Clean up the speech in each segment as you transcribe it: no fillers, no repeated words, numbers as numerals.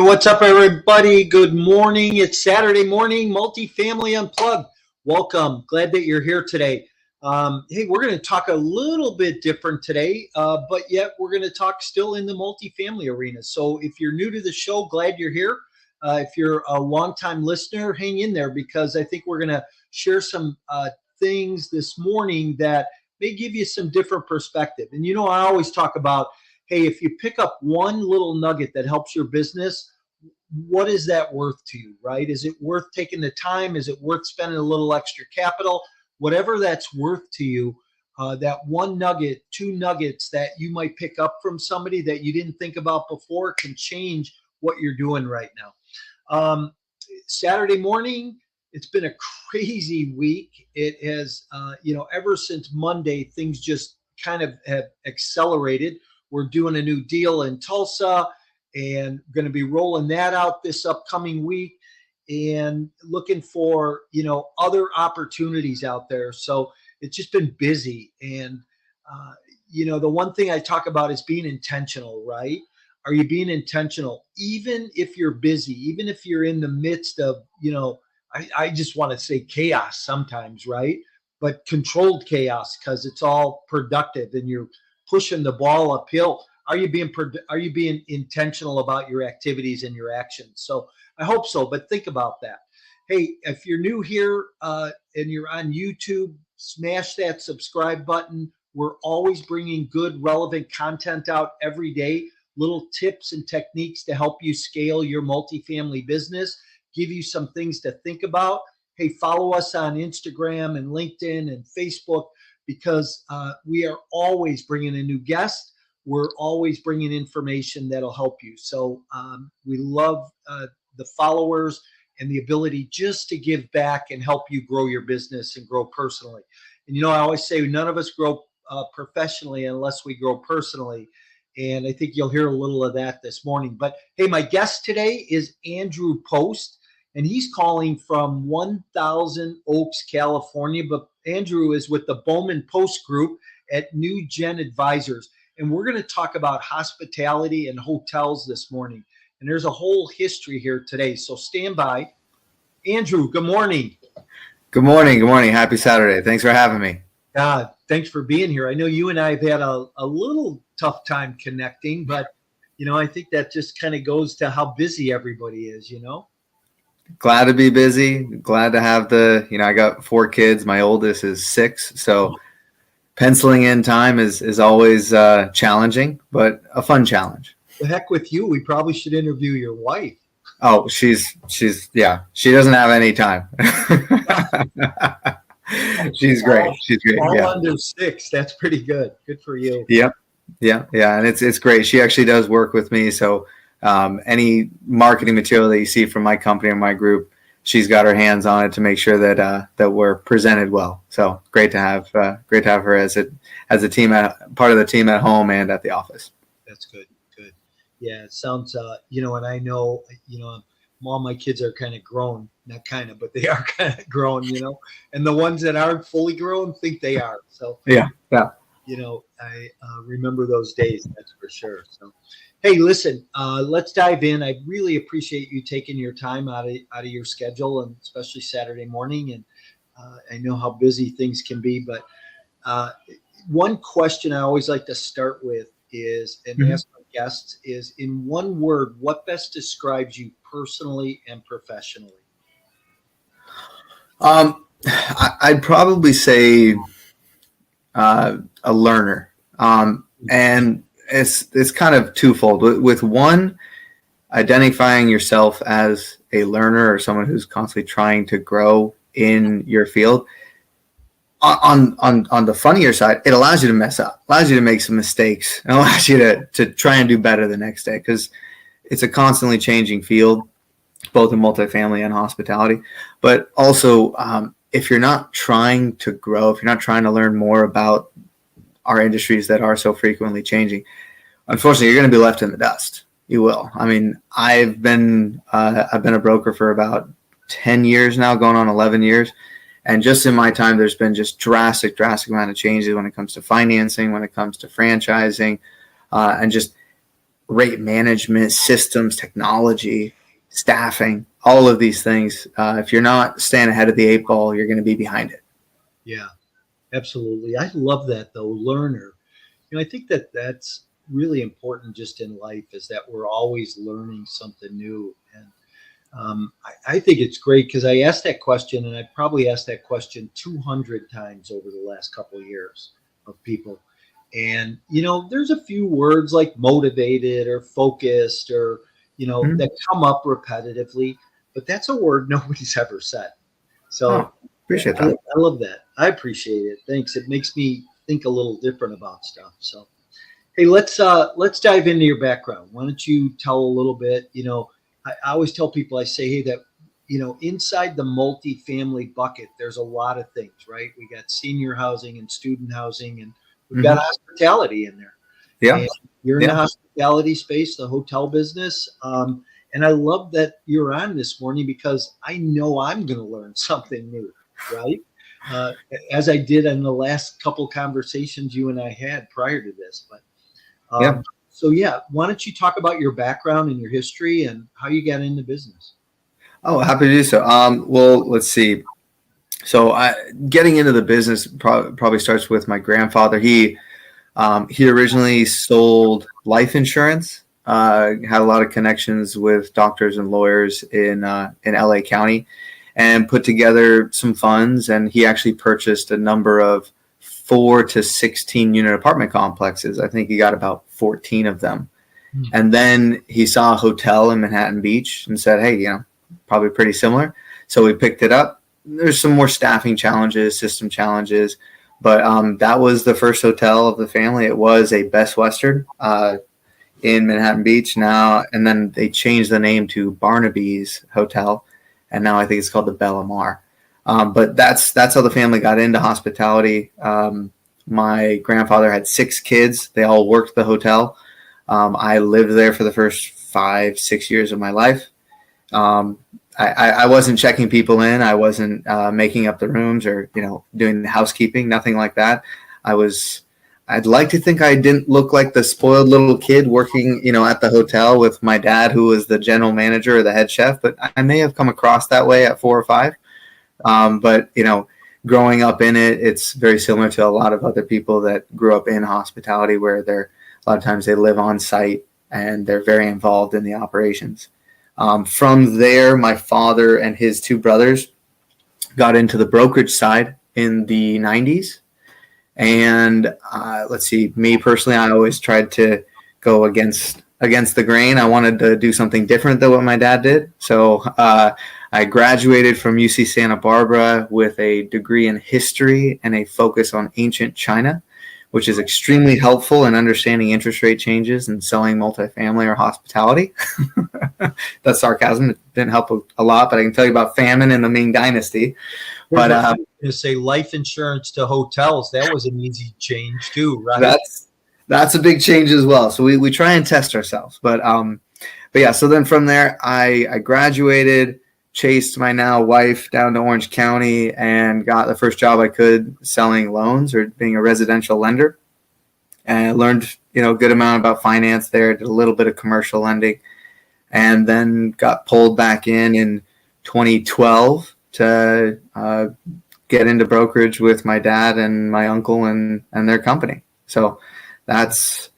what's up, everybody? Good morning. It's Saturday morning, Multifamily Unplugged. Welcome. Glad that you're here today. Hey, we're going to talk a little bit different today, but yet we're going to talk still in the multifamily arena. So if you're new to the show, glad you're here. If you're a longtime listener, hang in there because I think we're going to share some things this morning that may give you some different perspective. And I always talk about, hey, if you pick up one little nugget that helps your business, what is that worth to you, right? Is it worth taking the time? Is it worth spending a little extra capital? Whatever that's worth to you, that one nugget, two nuggets that you might pick up from somebody that you didn't think about before can change what you're doing right now. Saturday morning, it's been a crazy week. It has, ever since Monday, things just kind of have accelerated. We're doing a new deal in Tulsa and going to be rolling that out this upcoming week and looking for, other opportunities out there. So it's just been busy. And, the one thing I talk about is being intentional, right? Are you being intentional? Even if you're busy, even if you're in the midst of, I just want to say chaos sometimes, right? But controlled chaos because it's all productive and you're pushing the ball uphill. Are you being intentional about your activities and your actions? So I hope so, but think about that. Hey, if you're new here and you're on YouTube, smash that subscribe button. We're always bringing good, relevant content out every day, little tips and techniques to help you scale your multifamily business, give you some things to think about. Hey, follow us on Instagram and LinkedIn and Facebook, because we are always bringing a new guest. We're always bringing information that'll help you. So we love the followers and the ability just to give back and help you grow your business and grow personally. And, I always say none of us grow professionally unless we grow personally. And I think you'll hear a little of that this morning. But, hey, my guest today is Andrew Post. And he's calling from 1000 Oaks, California. But Andrew is with the Bowman Post Group at New Gen Advisors. And we're going to talk about hospitality and hotels this morning. And there's a whole history here today. So stand by. Andrew, good morning. Good morning. Good morning. Happy Saturday. Thanks for having me. Thanks for being here. I know you and I have had a little tough time connecting, but, I think that just kind of goes to how busy everybody is, Glad to be busy. Glad to have I got 4 kids. My oldest is 6. So penciling in time is always challenging, but a fun challenge. The heck with you. We probably should interview your wife. Oh, she's she doesn't have any time. She's great. She's great. All under 6. That's pretty good. Good for you. Yep. Yeah. And it's great. She actually does work with me. So any marketing material that you see from my company or my group, she's got her hands on it to make sure that we're presented well. So great to have her as a team, part of the team at home and at the office. That's good. Yeah, it sounds and I know all my kids are kind of grown, not kind of, but they are kind of grown, and the ones that aren't fully grown think they are. So yeah. I remember those days, that's for sure. So. Hey, listen, let's dive in. I really appreciate you taking your time out of your schedule, and especially Saturday morning. And I know how busy things can be, but one question I always like to start with is, and ask my guests, is in one word, what best describes you personally and professionally? I'd probably say a learner. And it's kind of twofold. With one, identifying yourself as a learner or someone who's constantly trying to grow in your field. On the funnier side, it allows you to mess up, allows you to make some mistakes, and allows you to try and do better the next day, because it's a constantly changing field, both in multifamily and hospitality. But also, if you're not trying to grow, if you're not trying to learn more about our industries that are so frequently changing, unfortunately, you're going to be left in the dust. You will. I mean, I've been a broker for about 10 years now, going on 11 years. And just in my time, there's been just drastic amount of changes when it comes to financing, when it comes to franchising, and just rate management, systems, technology, staffing, all of these things. If you're not staying ahead of the eight ball, you're going to be behind it. Yeah, absolutely. I love that though, learner. I think that that's really important just in life is that we're always learning something new. And I think it's great because I asked that question and I probably asked that question 200 times over the last couple of years of people. And, there's a few words like motivated or focused or, Mhm. that come up repetitively, but that's a word nobody's ever said. Oh, So appreciate I, that. I love that. I appreciate it. Thanks. It makes me think a little different about stuff. So, hey, let's dive into your background. Why don't you tell a little bit? I always tell people, I say, hey, that inside the multifamily bucket, there's a lot of things, right? We got senior housing and student housing, and we've got Hmm. hospitality in there. Yeah. And you're in the Yeah. hospitality space, the hotel business. And I love that you're on this morning because I know I'm going to learn something new, right? Uh, as I did in the last couple conversations you and I had prior to this. But Yeah. so yeah, why don't you talk about your background and your history and how you got into business? Oh, happy to do so. Well, let's see. So, getting into the business probably starts with my grandfather. He originally sold life insurance. Had a lot of connections with doctors and lawyers in LA County, and put together some funds. And he actually purchased a number of 4 to 16 unit apartment complexes. I think he got about 14 of them. Hmm. And then he saw a hotel in Manhattan Beach and said, "Hey, probably pretty similar." So we picked it up. There's some more staffing challenges, system challenges, but that was the first hotel of the family. It was a Best Western in Manhattan Beach now, and then they changed the name to Barnaby's Hotel, and now I think it's called the Bellamar. But that's how the family got into hospitality. My grandfather had 6 kids. They all worked the hotel. I lived there for the first 5, 6 years of my life. I wasn't checking people in. I wasn't making up the rooms or doing the housekeeping. Nothing like that. I'd like to think I didn't look like the spoiled little kid working at the hotel with my dad, who was the general manager or the head chef. But I may have come across that way at 4 or 5. But growing up in it, it's very similar to a lot of other people that grew up in hospitality, where a lot of times they live on site and they're very involved in the operations. From there, my father and his 2 brothers got into the brokerage side in the 90s. And let's see, me personally, I always tried to go against the grain. I wanted to do something different than what my dad did. So I graduated from UC Santa Barbara with a degree in history and a focus on ancient China, which is extremely helpful in understanding interest rate changes and selling multifamily or hospitality. That's sarcasm. It didn't help a lot, but I can tell you about famine in the Ming Dynasty. But I was going to say life insurance to hotels. That was an easy change too, right? that's a big change as well. So we try and test ourselves. But yeah. So then from there, I graduated, chased my now wife down to Orange County, and got the first job I could selling loans or being a residential lender. And I learned a good amount about finance there. Did a little bit of commercial lending, and then got pulled back in 2012 to get into brokerage with my dad and my uncle and their company. So that's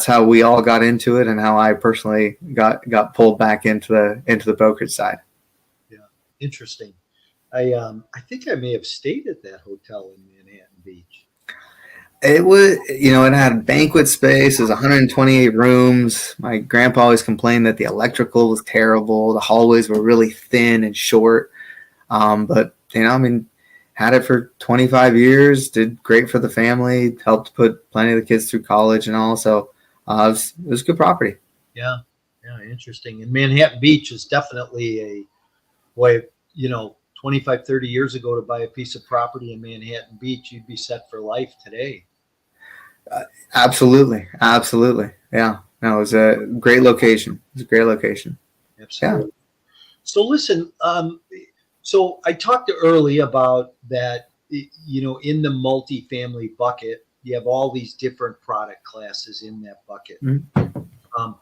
how we all got into it, and how I personally got pulled back into the brokerage side. Yeah, interesting. I think I may have stayed at that hotel in Manhattan Beach. It was, it had banquet space. It was 128 rooms. My grandpa always complained that the electrical was terrible. The hallways were really thin and short. But had it for 25 years. Did great for the family. Helped put plenty of the kids through college and all. So it was good property. Yeah, interesting. And Manhattan Beach is definitely a way. 25, 30 years ago to buy a piece of property in Manhattan Beach, you'd be set for life today. Absolutely. Yeah. No, it was a great location. Absolutely. Yeah. So listen, so I talked early about that, in the multifamily bucket, you have all these different product classes in that bucket. Mm-hmm.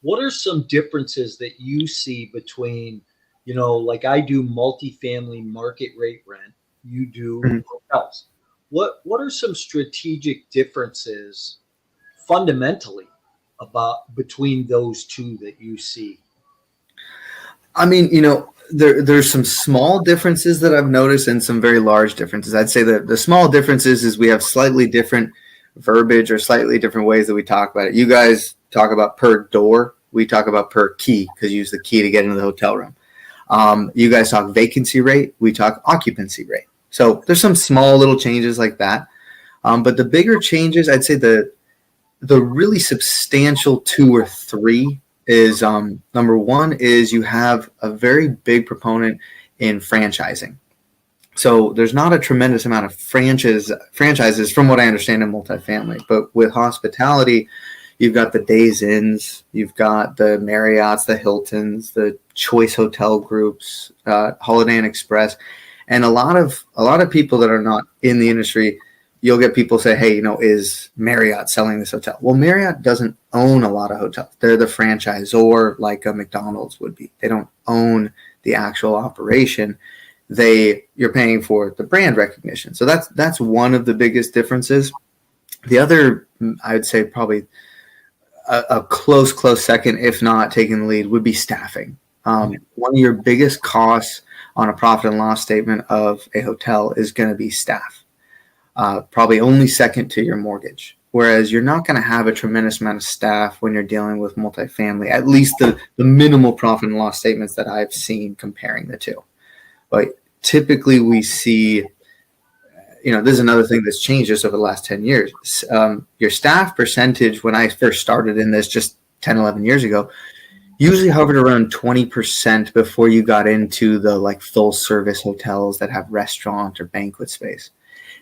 what are some differences that you see between, like I do multifamily market rate rent, you do Mhm. hotels. What are some strategic differences fundamentally about between those two that you see? I mean, there's some small differences that I've noticed and some very large differences. I'd say that the small differences is we have slightly different verbiage or slightly different ways that we talk about it. You guys talk about per door. We talk about per key because you use the key to get into the hotel room. You guys talk vacancy rate. We talk occupancy rate. So there's some small little changes like that. But the bigger changes, I'd say the really substantial two or three is number one is you have a very big proponent in franchising. So there's not a tremendous amount of franchises from what I understand in multifamily, but with hospitality, you've got the Days Inns, you've got the Marriotts, the Hiltons, the Choice Hotel Groups, Holiday Inn Express, and a lot of people that are not in the industry. You'll get people say, hey, is Marriott selling this hotel? Well, Marriott doesn't own a lot of hotels. They're the franchisor like a McDonald's would be. They don't own the actual operation. You're paying for the brand recognition. So that's one of the biggest differences. The other, I would say probably a close second, if not taking the lead, would be staffing. One of your biggest costs on a profit and loss statement of a hotel is going to be staff. Probably only second to your mortgage. Whereas you're not going to have a tremendous amount of staff when you're dealing with multifamily, at least the minimal profit and loss statements that I've seen comparing the two. But typically we see, this is another thing that's changed just over the last 10 years. Your staff percentage, when I first started in this just 10, 11 years ago, usually hovered around 20% before you got into the full service hotels that have restaurant or banquet space.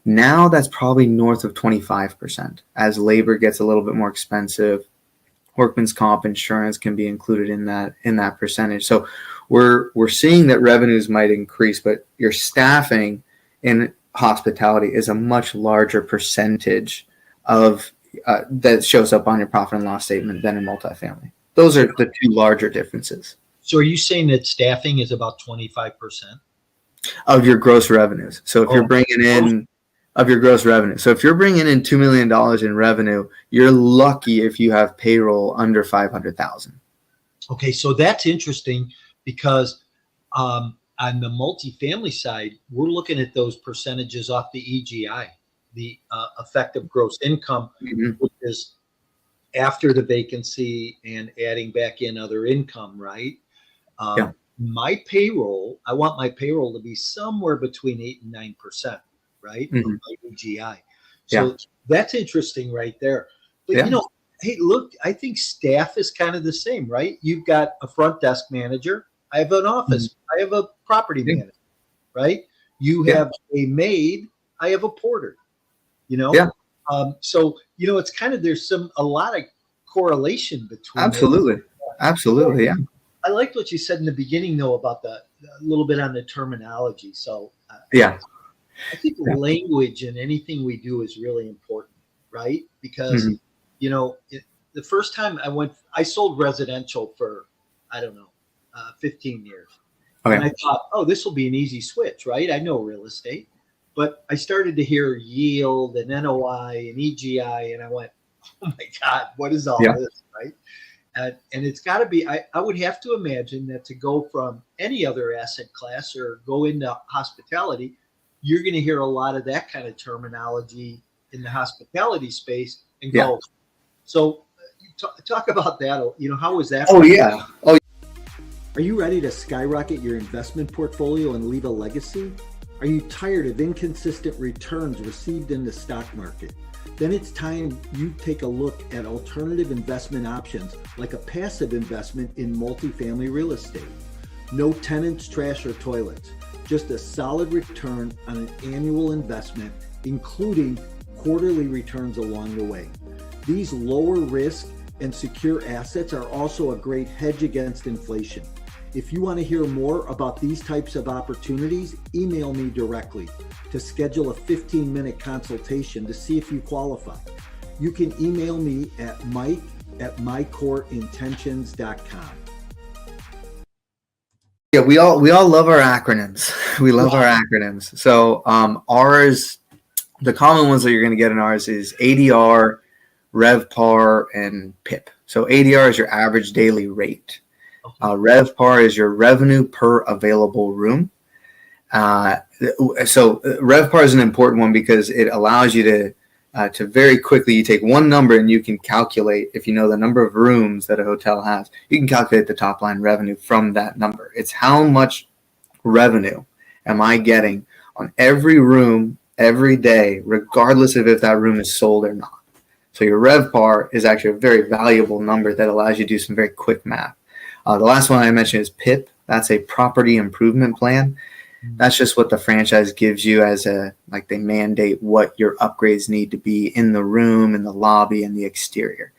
Now that's probably north of 25% as labor gets a little bit more expensive. Workman's comp insurance can be included in that percentage. So we're seeing that revenues might increase, but your staffing in hospitality is a much larger percentage of that shows up on your profit and loss statement than in multifamily. Those are the two larger differences. So are you saying that staffing is about 25% of your gross revenues? So if you're bringing in of your gross revenue. So if you're bringing in $2 million in revenue, you're lucky if you have payroll under $500,000. Okay, so that's interesting because on the multifamily side, we're looking at those percentages off the EGI, the effective gross income, which is after the vacancy and adding back in other income, right? My payroll, I want my payroll to be somewhere between 8 and 9%. Right? Of my EGI. So that's interesting right there. But hey, look, I think staff is kind of the same, right? You've got a front desk manager. I have an office. I have a property manager, right? You have a maid. I have a porter, So, it's kind of, there's a lot of correlation between. Absolutely. Absolutely. Yeah. I liked what you said in the beginning though, about a little bit on the terminology. So I think language in anything we do is really important, right? Because, the first time I sold residential for, 15 years. Okay. And I thought, this will be an easy switch, right? I know real estate. But I started to hear yield and NOI and EGI, and I went, oh my God, what is all this, right? And it's got to be, I would have to imagine that to go from any other asset class or go into hospitality, you're going to hear a lot of that kind of terminology in the hospitality space and go. So talk about that. How was that? Oh, yeah. Are you ready to skyrocket your investment portfolio and leave a legacy? Are you tired of inconsistent returns received in the stock market? Then it's time you take a look at alternative investment options like a passive investment in multifamily real estate. No tenants, trash, or toilets. Just a solid return on an annual investment, including quarterly returns along the way. These lower risk and secure assets are also a great hedge against inflation. If you want to hear more about these types of opportunities, email me directly to schedule a 15-minute consultation to see if you qualify. You can email me at at mycoreintentions.com. Yeah, we all love our acronyms. We love our acronyms. So ours, the common ones that you're going to get in ours is ADR, RevPAR, and PIP. So ADR is your average daily rate. RevPAR is your revenue per available room. So RevPAR is an important one because it allows you to very quickly, you take one number and you can calculate, if you know the number of rooms that a hotel has, you can calculate the top line revenue from that number. It's how much revenue am I getting on every room every day, regardless of if that room is sold or not. So your RevPAR is actually a very valuable number that allows you to do some very quick math. The last one I mentioned is PIP. That's a property improvement plan. That's just what the franchise gives you as they mandate what your upgrades need to be in the room, in the lobby, and the exterior.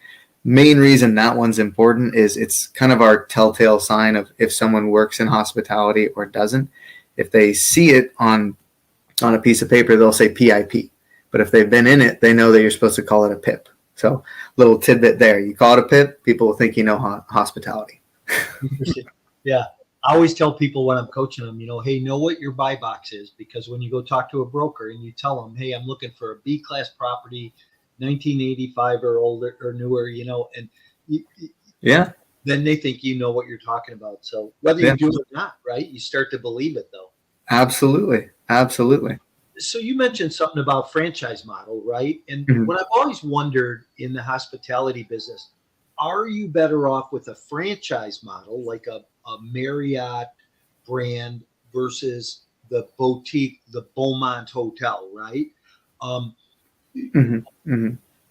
Main reason that one's important is it's kind of our telltale sign of if someone works in hospitality or doesn't. If they see it on a piece of paper, they'll say PIP. But if they've been in it, they know that you're supposed to call it a PIP. So little tidbit there. You call it a PIP, people will think you know hospitality. Yeah. I always tell people when I'm coaching them, hey, know what your buy box is, because when you go talk to a broker and you tell them, hey, I'm looking for a B-class property, 1985 or older or newer, and then they think you know what you're talking about. So whether you do it or not, right, you start to believe it, though. Absolutely. So you mentioned something about franchise model, right? And what I've always wondered in the hospitality business, are you better off with a franchise model like a Marriott brand versus the boutique, the Beaumont Hotel, right?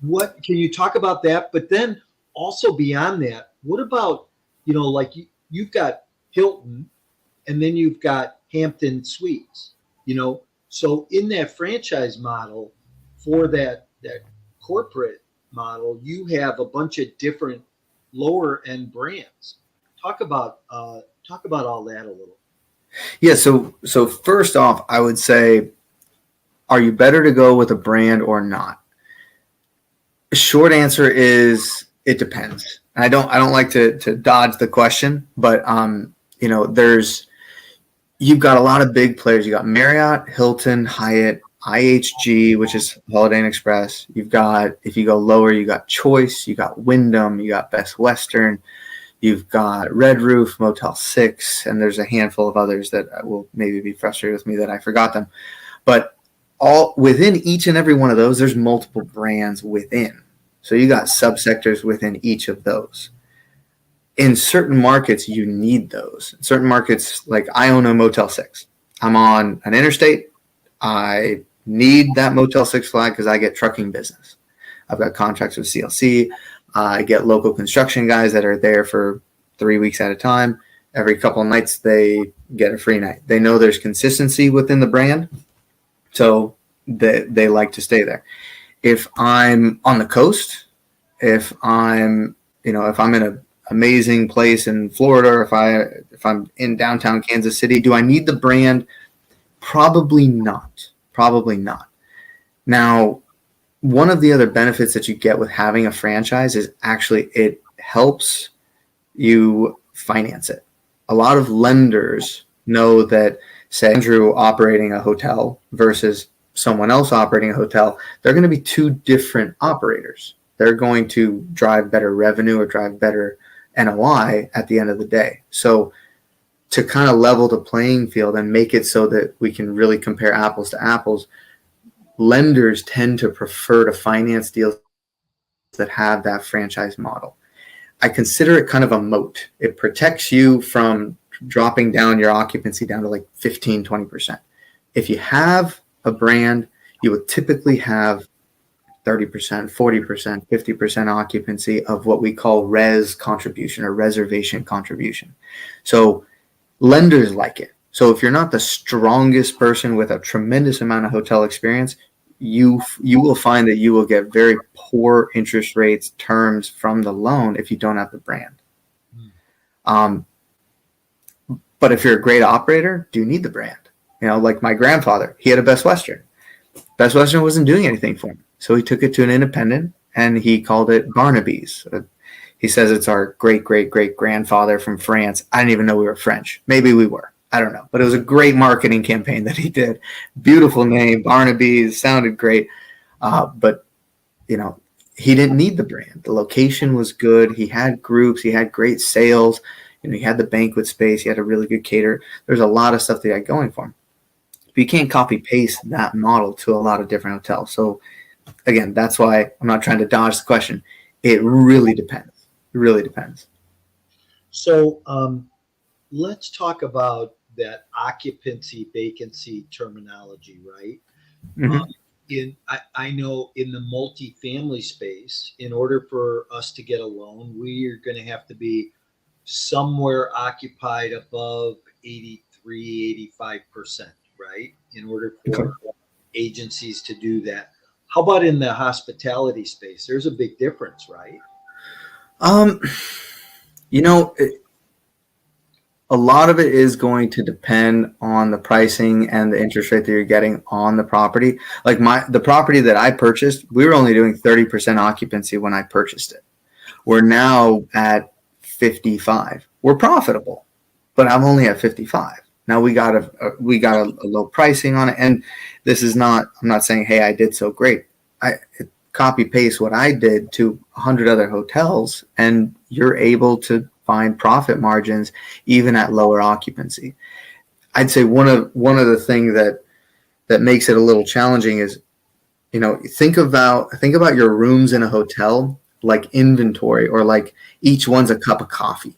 What can you talk about that? But then also beyond that, what about, you've got Hilton and then you've got Hampton Suites, so in that franchise model for that corporate model, you have a bunch of different lower end brands. Talk about all that a little. Yeah. So first off, I would say, are you better to go with a brand or not? Short answer is it depends. I don't like to dodge the question, but you've got a lot of big players. You got Marriott, Hilton, Hyatt, IHG, which is Holiday Inn Express. You've got, if you go lower, you got Choice, you got Wyndham, you got Best Western. You've got Red Roof, Motel 6, and there's a handful of others that will maybe be frustrated with me that I forgot them. But all within each and every one of those, there's multiple brands within. So you got subsectors within each of those. In certain markets, you need those. In certain markets, like I own a Motel 6. I'm on an interstate. I need that Motel 6 flag because I get trucking business. I've got contracts with CLC. I get local construction guys that are there for 3 weeks at a time. Every couple of nights, they get a free night. They know there's consistency within the brand, so they like to stay there. If I'm on the coast, if I'm in an amazing place in Florida, or if I'm in downtown Kansas City, do I need the brand? Probably not. Now, one of the other benefits that you get with having a franchise is actually it helps you finance it. A lot of lenders know that, say, Andrew operating a hotel versus someone else operating a hotel, they're going to be two different operators. They're going to drive better revenue or drive better NOI at the end of the day. So to kind of level the playing field and make it so that we can really compare apples to apples, lenders tend to prefer to finance deals that have that franchise model. I consider it kind of a moat. It protects you from dropping down your occupancy down to like 15, 20%. If you have a brand, you would typically have 30%, 40%, 50% occupancy of what we call res contribution or reservation contribution. So lenders like it. So if you're not the strongest person with a tremendous amount of hotel experience, you will find that you will get very poor interest rates, terms from the loan if you don't have the brand. But if you're a great operator, do you need the brand? Like my grandfather, he had a Best Western. Best Western wasn't doing anything for him. So he took it to an independent and he called it Barnaby's. He says it's our great, great, great grandfather from France. I didn't even know we were French. Maybe we were. I don't know. But it was a great marketing campaign that he did. Beautiful name, Barnaby's, sounded great. But, you know, he didn't need the brand. The location was good. He had groups. He had great sales. You know, he had the banquet space. He had a really good caterer. There's a lot of stuff that he had going for him. But you can't copy paste that model to a lot of different hotels. So, again, that's why I'm not trying to dodge the question. It really depends. It really depends. So let's talk about that occupancy vacancy terminology, right? Mm-hmm. I know in the multifamily space, in order for us to get a loan, we are going to have to be somewhere occupied above 83, 85%, right? In order for agencies to do that. How about in the hospitality space? There's a big difference, right? You know, a lot of it is going to depend on the pricing and the interest rate that you're getting on the property. Like the property that I purchased, we were only doing 30% occupancy when I purchased it. We're now at 55. We're profitable, but I'm only at 55. Now we got a low pricing on it, and this is not. I'm not saying, hey, I did so great. I copy paste what I did to 100 other hotels, and you're able to find profit margins even at lower occupancy. I'd say one of the things that makes it a little challenging is, you know, think about your rooms in a hotel like inventory, or like each one's a cup of coffee,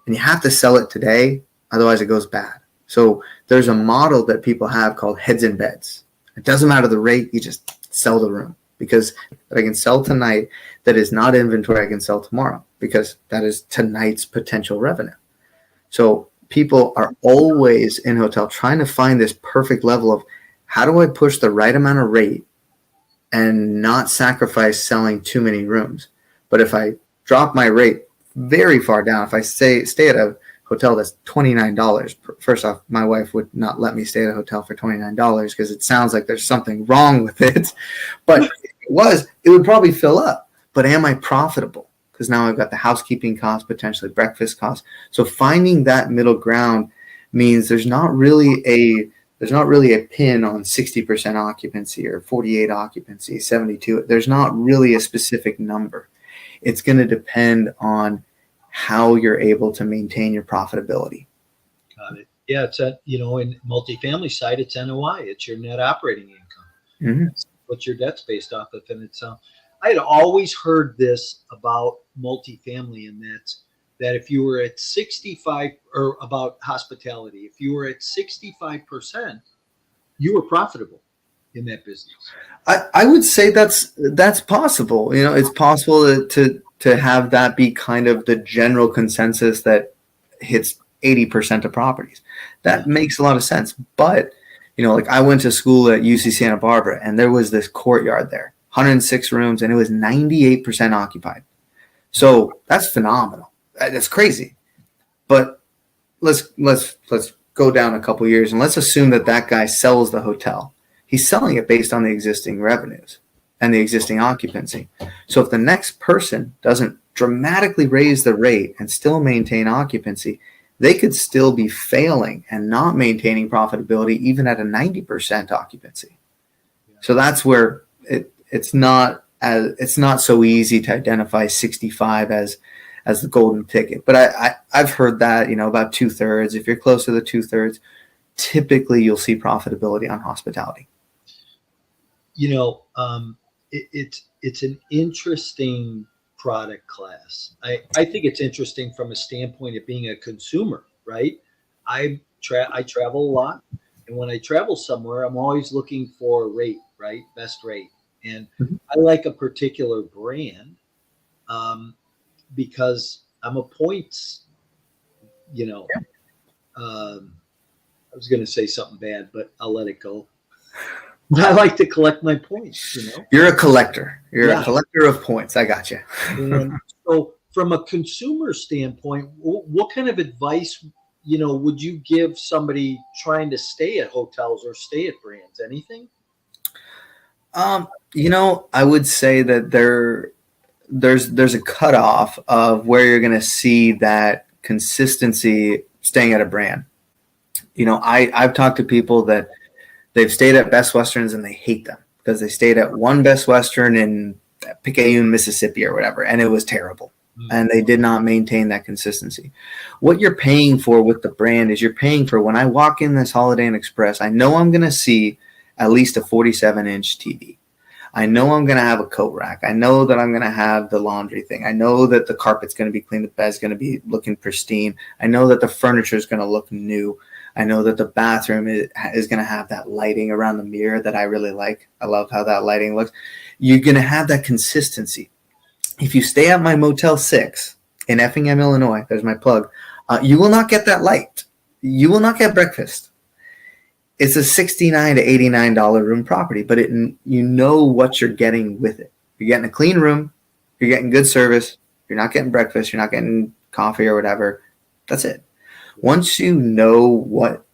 and you have to sell it today, otherwise it goes bad. So there's a model that people have called heads in beds. It doesn't matter the rate, you just sell the room, because I can sell tonight that is not inventory I can sell tomorrow, because that is tonight's potential revenue. So people are always in hotel trying to find this perfect level of how do I push the right amount of rate and not sacrifice selling too many rooms. But if I drop my rate very far down, if I stay at a hotel that's $29, first off, my wife would not let me stay at a hotel for $29 because it sounds like there's something wrong with it. But if it would probably fill up. But am I profitable? Because now I've got the housekeeping costs, potentially breakfast costs. So finding that middle ground means there's not really a pin on 60% occupancy or 48 occupancy, 72. There's not really a specific number. It's going to depend on how you're able to maintain your profitability. Got it. Yeah, it's in multifamily side, it's NOI. It's your net operating income. Mm-hmm. That's what your debt's based off of. And I had always heard this about multifamily, and that if you were at 65, or about hospitality, if you were at 65%, you were profitable in that business. I would say that's possible. You know, it's possible to have that be kind of the general consensus that hits 80% of properties. That makes a lot of sense. But, you know, like I went to school at UC Santa Barbara, and there was this courtyard there, 106 rooms, and it was 98% occupied. So that's phenomenal. That's crazy. But let's go down a couple years, and let's assume that guy sells the hotel. He's selling it based on the existing revenues and the existing occupancy. So if the next person doesn't dramatically raise the rate and still maintain occupancy, they could still be failing and not maintaining profitability even at a 90% occupancy. So that's where it's not so easy to identify 65 as the golden ticket. But I've heard that, you know, about 2/3. If you're close to the 2/3, typically you'll see profitability on hospitality. You know, it's an interesting product class. I think it's interesting from a standpoint of being a consumer, right? I travel a lot, and when I travel somewhere, I'm always looking for rate, right? Best rate. And I like a particular brand because I'm a points, you know, I was going to say something bad, but I'll let it go. I like to collect my points, you know. You're a collector. You're a collector of points. I got you. And so from a consumer standpoint, what kind of advice, you know, would you give somebody trying to stay at hotels or stay at brands? Anything? You know, I would say that there's a cutoff of where you're going to see that consistency staying at a brand. I've talked to people that they've stayed at Best Westerns and they hate them because they stayed at one Best Western in Picayune, Mississippi or whatever, and it was terrible. And they did not maintain that consistency. What you're paying for with the brand is you're paying for, when I walk in this Holiday Inn Express, I know I'm going to see at least a 47-inch TV. I know I'm going to have a coat rack. I know that I'm going to have the laundry thing. I know that the carpet's going to be clean. The bed's going to be looking pristine. I know that the furniture is going to look new. I know that the bathroom is going to have that lighting around the mirror that I really like. I love how that lighting looks. You're going to have that consistency. If you stay at my Motel 6 in Effingham, Illinois, there's my plug, you will not get that light. You will not get breakfast. It's a $69 to $89 room property, but you know what you're getting with it. You're getting a clean room. You're getting good service. You're not getting breakfast. You're not getting coffee or whatever. That's it. Once you know what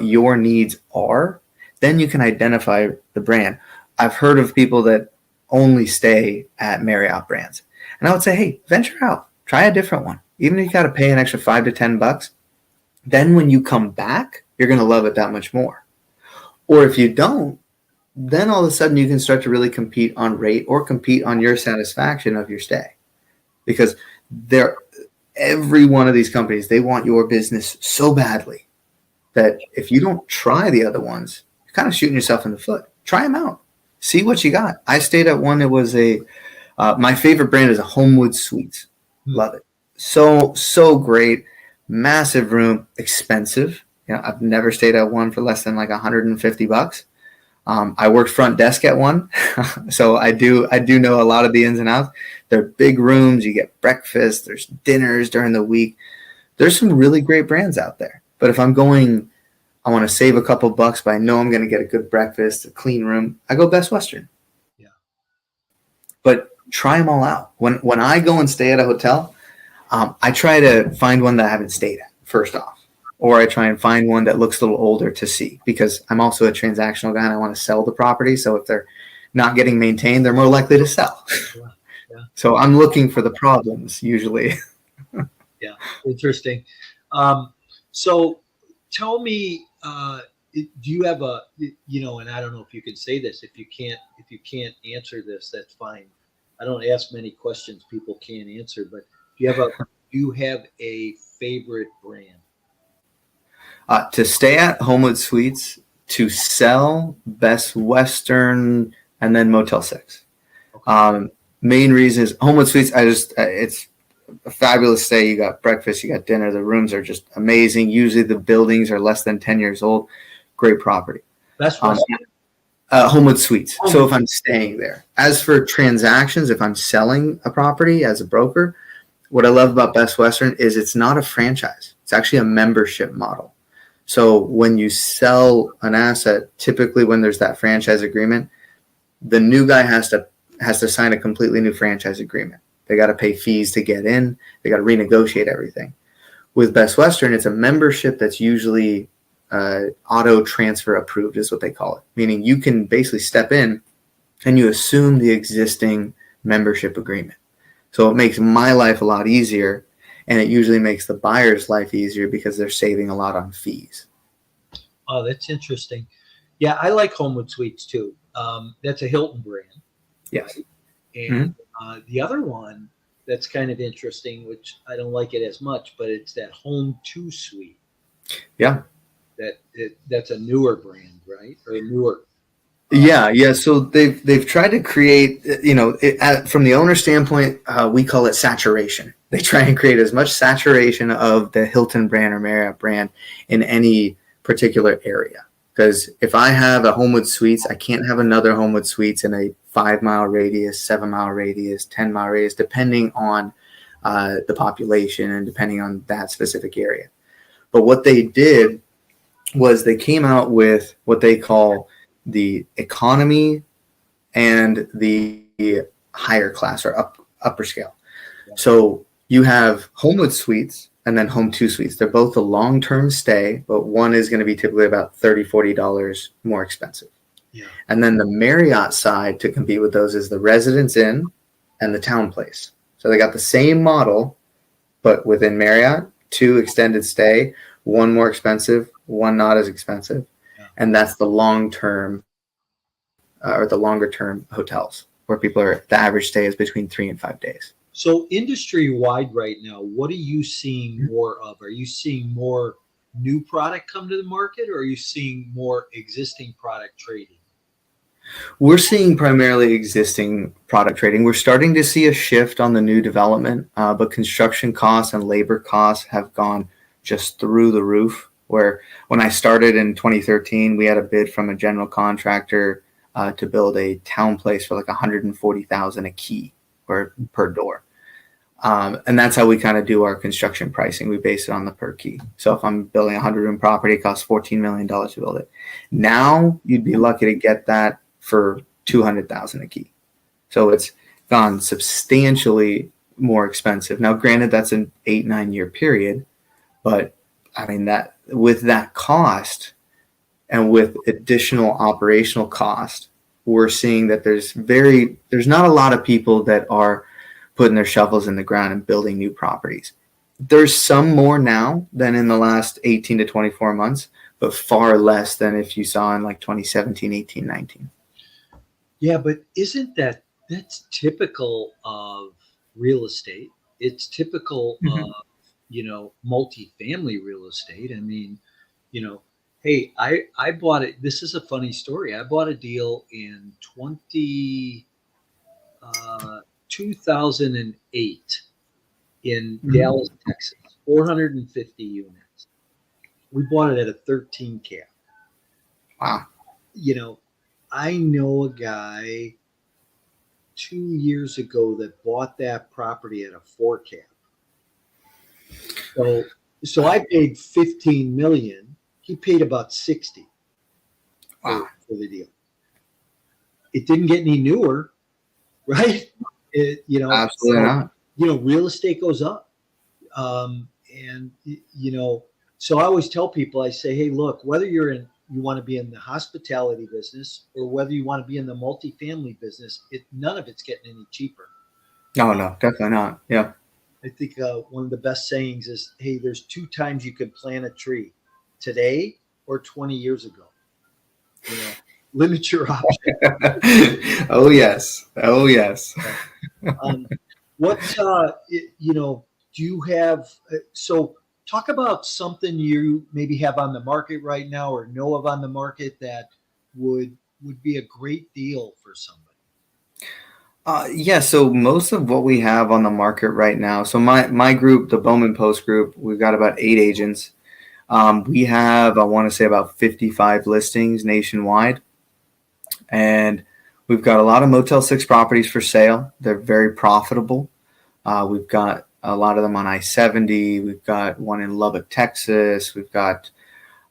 your needs are, then you can identify the brand. I've heard of people that only stay at Marriott brands. And I would say, hey, venture out. Try a different one. Even if you got to pay an extra $5 to $10, then when you come back, you're going to love it that much more. Or if you don't, then all of a sudden you can start to really compete on rate or compete on your satisfaction of your stay. Because every one of these companies, they want your business so badly that if you don't try the other ones, you're kind of shooting yourself in the foot. Try them out. See what you got. I stayed at one that was my favorite brand is a Homewood Suites. Love it. So great. Massive room, expensive. I've never stayed at one for less than like $150. I worked front desk at one, so I do know a lot of the ins and outs. They're big rooms. You get breakfast. There's dinners during the week. There's some really great brands out there. But if I'm going, I want to save a couple bucks, but I know I'm going to get a good breakfast, a clean room, I go Best Western. Yeah. But try them all out. When I go and stay at a hotel, I try to find one that I haven't stayed at first off. Or I try and find one that looks a little older to see, because I'm also a transactional guy and I want to sell the property. So if they're not getting maintained, they're more likely to sell. Yeah. So I'm looking for the problems usually. Yeah, interesting. So tell me, do you have and I don't know if you can say this. If you can't answer this, that's fine. I don't ask many questions people can't answer, but do you have a favorite brand? To stay at Homewood Suites, to sell Best Western, and then Motel 6. Okay. Main reason is Homewood Suites. It's a fabulous stay. You got breakfast, you got dinner. The rooms are just amazing. Usually the buildings are less than 10 years old. Great property. Best Western. Homewood Suites. So if I'm staying there. As for transactions, if I'm selling a property as a broker, what I love about Best Western is it's not a franchise. It's actually a membership model. So when you sell an asset, typically when there's that franchise agreement, the new guy has to sign a completely new franchise agreement. They got to pay fees to get in. They got to renegotiate everything. With Best Western, it's a membership that's usually auto transfer approved is what they call it. Meaning you can basically step in and you assume the existing membership agreement. So it makes my life a lot easier. And it usually makes the buyer's life easier because they're saving a lot on fees. Oh, that's interesting. Yeah, I like Homewood Suites too. That's a Hilton brand. Yes. Right? And the other one that's kind of interesting, which I don't like it as much, but it's that Home2 Suite. Yeah. That's a newer brand, right? Or a newer. Yeah. So they've tried to create, from the owner standpoint, we call it saturation. They try and create as much saturation of the Hilton brand or Marriott brand in any particular area. Because if I have a Homewood Suites, I can't have another Homewood Suites in a 5-mile radius, 7-mile radius, 10-mile radius, depending on the population and depending on that specific area. But what they did was they came out with what they call the economy and the higher class or upper scale. Yeah. So you have Homewood Suites and then Home2 Suites. They're both a long-term stay, but one is going to be typically about $30, $40 more expensive. Yeah. And then the Marriott side to compete with those is the Residence Inn and the Town Place. So they got the same model, but within Marriott, 2 extended stay, 1 more expensive, 1 not as expensive. Yeah. And that's the long-term or the longer-term hotels where people are, the average stay is between 3 and 5 days. So industry-wide right now, what are you seeing more of? Are you seeing more new product come to the market, or are you seeing more existing product trading? We're seeing primarily existing product trading. We're starting to see a shift on the new development, but construction costs and labor costs have gone just through the roof. Where when I started in 2013, we had a bid from a general contractor to build a Town Place for like $140,000 a key or per door. And that's how we kind of do our construction pricing. We base it on the per key. So if I'm building a 100-room property, it costs $14 million to build it. Now you'd be lucky to get that for $200,000 a key. So it's gone substantially more expensive. Now, granted, that's an 8-9 year period, but I mean that with that cost and with additional operational cost, we're seeing that there's not a lot of people that are putting their shovels in the ground and building new properties. There's some more now than in the last 18 to 24 months, but far less than if you saw in like 2017, 18, 19. Yeah, but isn't that's typical of real estate? It's typical of, multifamily real estate. I mean, hey, I bought it. This is a funny story. I bought a deal in 2008 in Dallas, Texas, 450 units. We bought it at a 13 cap. Wow. I know a guy 2 years ago that bought that property at a 4 cap. So I paid 15 million. He paid about 60 for the deal. It didn't get any newer, right? Absolutely not. Real estate goes up. So I always tell people, I say, hey, look, whether you want to be in the hospitality business or whether you want to be in the multifamily business, none of it's getting any cheaper. No, definitely not. Yeah. I think one of the best sayings is, hey, there's 2 times you could plant a tree, today or 20 years ago. Limit your options. Oh, yes. Do you have, so talk about something you maybe have on the market right now or know of on the market that would be a great deal for somebody. So most of what we have on the market right now, so my group, the Bowman Post Group, we've got about 8 agents. We have, I want to say, about 55 listings nationwide. And we've got a lot of Motel 6 properties for sale. They're very profitable. We've got a lot of them on I-70. We've got one in Lubbock, Texas. We've got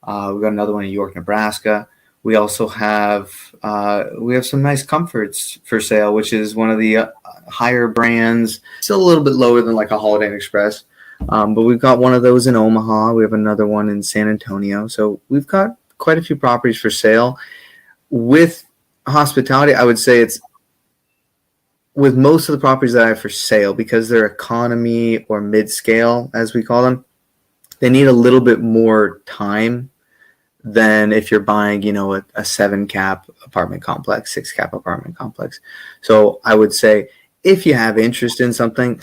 another one in York, Nebraska. We also have some nice Comforts for sale, which is one of the higher brands. Still a little bit lower than like a Holiday Inn Express, but we've got one of those in Omaha. We have another one in San Antonio. So we've got quite a few properties for sale. With hospitality, I would say it's with most of the properties that I have for sale, because they're economy or mid-scale, as we call them, they need a little bit more time than if you're buying, a 7 cap apartment complex, 6 cap apartment complex. So I would say if you have interest in something,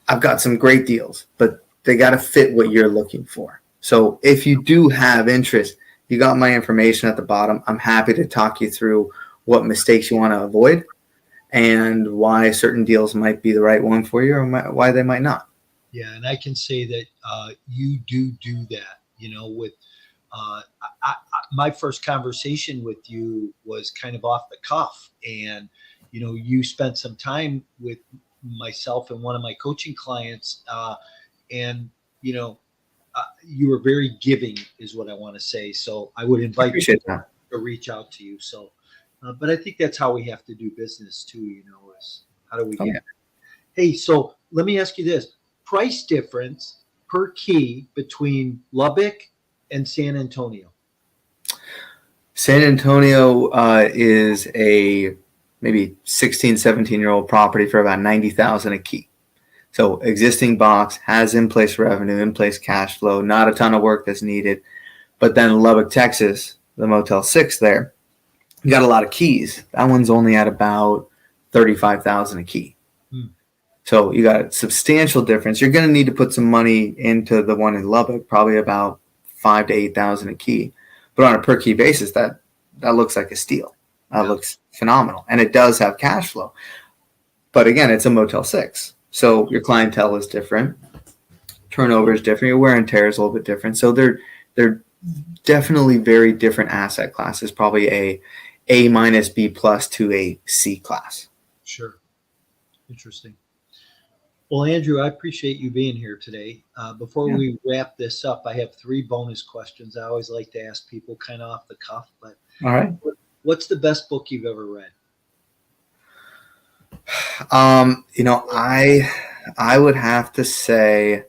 I've got some great deals, but they got to fit what you're looking for. So if you do have interest, you got my information at the bottom. I'm happy to talk you through what mistakes you want to avoid and why certain deals might be the right one for you or why they might not. Yeah, and I can say that you do that, with my first conversation with you was kind of off the cuff, and you spent some time with myself and one of my coaching clients, and you were very giving, is what I want to say. So I would invite you to reach out to you. So, but I think that's how we have to do business too. Is how do we get? Yeah. Hey, so let me ask you this: price difference per key between Lubbock and San Antonio. San Antonio is a maybe 16, 17-year-old property for about $90,000 a key. So existing box, has in-place revenue, in-place cash flow, not a ton of work that's needed. But then Lubbock, Texas, the Motel 6 there, you got a lot of keys. That one's only at about $35,000 a key. So you got a substantial difference. You're going to need to put some money into the one in Lubbock, probably about $5,000 to $8,000 a key. But on a per key basis, that looks like a steal. That looks phenomenal, and it does have cash flow. But again, it's a Motel 6, so your clientele is different, turnover is different, your wear and tear is a little bit different. So they're definitely very different asset classes. Probably a A minus B plus to a C class. Sure, interesting. Well, Andrew, I appreciate you being here today. Before we wrap this up, I have 3 bonus questions I always like to ask people kind of off the cuff. But all right, what's the best book you've ever read? I would have to say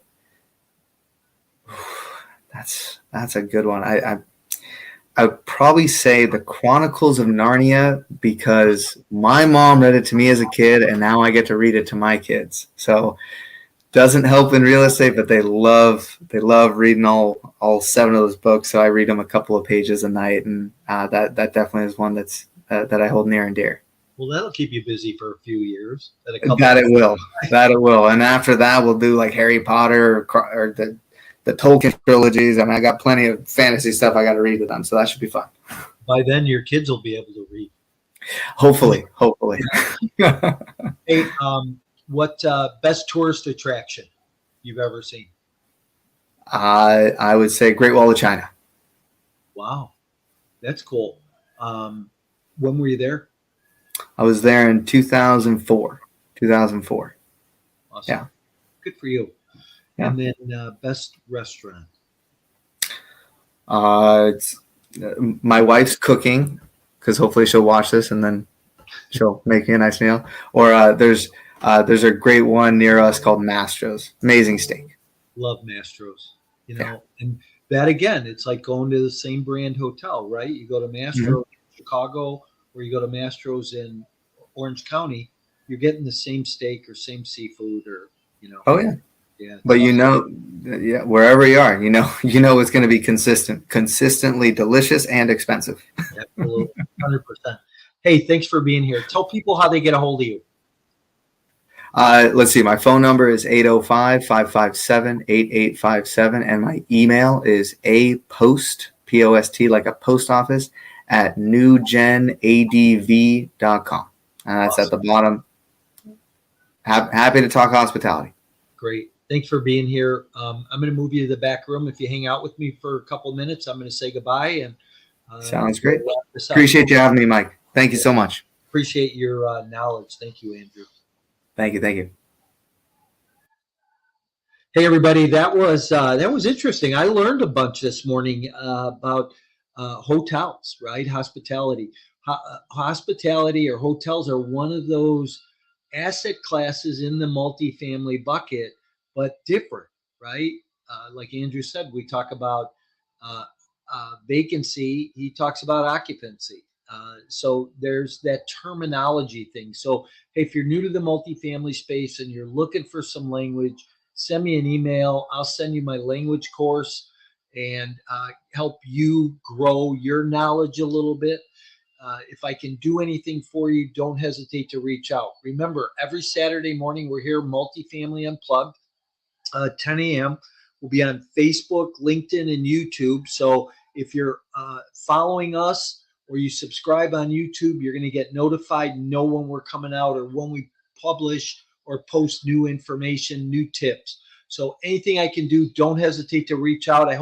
that's a good one. I would probably say The Chronicles of Narnia, because my mom read it to me as a kid, and now I get to read it to my kids. So doesn't help in real estate, but they love reading all 7 of those books. So I read them a couple of pages a night, and that definitely is one that I hold near and dear. Well, that'll keep you busy for a few years. That it will. And after that, we'll do like Harry Potter or the Tolkien trilogies. I mean, I got plenty of fantasy stuff I got to read with them, so that should be fun. By then, your kids will be able to read. Hopefully. Hey, what best tourist attraction you've ever seen? I would say Great Wall of China. Wow, that's cool. When were you there? I was there in 2004. Awesome. Yeah. Good for you. Yeah. And then best restaurant? It's my wife's cooking, because hopefully she'll watch this and then she'll make me a nice meal. Or there's a great one near us called Mastro's. Amazing steak. Love Mastro's. And that again, it's like going to the same brand hotel, right? You go to Mastro's in Chicago, or you go to Mastro's in Orange County, you're getting the same steak or same seafood, or Oh yeah. Yeah. But wherever you are, it's going to be consistently delicious and expensive. Absolutely, 100%. Hey, thanks for being here. Tell people how they get a hold of you. Let's see. My phone number is 805-557-8857, and my email is apost, P-O-S-T, like a post office, at newgenadv.com. And that's awesome. At the bottom. Happy to talk hospitality. Great. Thanks for being here. I'm going to move you to the back room. If you hang out with me for a couple of minutes, I'm going to say goodbye. And sounds great. Appreciate you having me, Mike. Thank you so much. Appreciate your knowledge. Thank you, Andrew. Thank you. Hey, everybody. That was interesting. I learned a bunch this morning about hotels, right? Hospitality. Hospitality or hotels are one of those asset classes in the multifamily bucket, but different, right? Like Andrew said, we talk about vacancy. He talks about occupancy. So there's that terminology thing. So hey, if you're new to the multifamily space and you're looking for some language, send me an email. I'll send you my language course and help you grow your knowledge a little bit. If I can do anything for you, don't hesitate to reach out. Remember, every Saturday morning, we're here, Multifamily Unplugged, 10 a.m. We'll be on Facebook, LinkedIn, and YouTube. So if you're following us or you subscribe on YouTube, you're going to get notified, know when we're coming out or when we publish or post new information, new tips. So anything I can do, don't hesitate to reach out. I hope